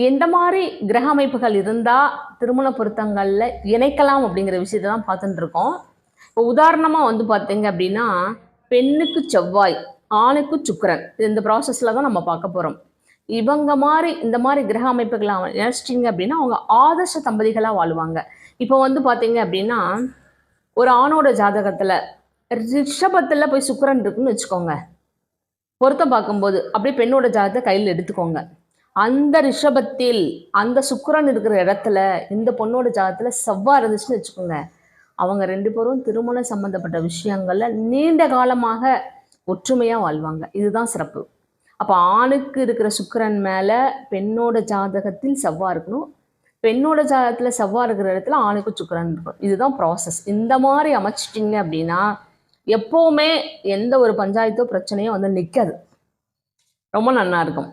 எந்த மாதிரி கிரக அமைப்புகள் இருந்தால் திருமண பொருத்தங்களில் இணைக்கலாம் அப்படிங்கிற விஷயத்தை தான் பார்த்துட்டு இருக்கோம். இப்போ உதாரணமாக வந்து பார்த்தீங்க அப்படின்னா, பெண்ணுக்கு செவ்வாய், ஆணுக்கு சுக்கிரன், இந்த ப்ராசஸில் தான் நம்ம பார்க்க போகிறோம். இந்த மாதிரி கிரக அமைப்புகளை இணைச்சிட்டிங்க அப்படின்னா அவங்க ஆதர்ஷ தம்பதிகளாக வாழ்வாங்க. இப்போ வந்து பார்த்தீங்க அப்படின்னா, ஒரு ஆணோட ஜாதகத்தில் ரிஷபத்தில் போய் சுக்கிரன் இருக்குன்னு வச்சுக்கோங்க. பொருத்தம் பார்க்கும்போது அப்படியே பெண்ணோட ஜாதகத்தை கையில் எடுத்துக்கோங்க. அந்த ரிஷபத்தில் அந்த சுக்கிரன் இருக்கிற இடத்துல இந்த பொண்ணோட ஜாதகத்தில் செவ்வாய் இருந்துச்சுன்னு வச்சுக்கோங்க. அவங்க 2 பேரும் திருமணம் சம்பந்தப்பட்ட விஷயங்கள்ல நீண்ட காலமாக ஒற்றுமையாக வாழ்வாங்க. இதுதான் சிறப்பு. அப்போ ஆணுக்கு இருக்கிற சுக்கிரன் மேலே பெண்ணோட ஜாதகத்தில் செவ்வாய் இருக்கணும். பெண்ணோட ஜாதகத்தில் செவ்வாய் இருக்கிற இடத்துல ஆணுக்கு சுக்கிரன் இருக்கணும். இதுதான் ப்ராசஸ். இந்த மாதிரி அமைச்சிட்டிங்க அப்படின்னா எப்போவுமே எந்த ஒரு பஞ்சாயத்தோ பிரச்சனையோ வந்து நிற்காது. ரொம்ப நல்லா இருக்கும்.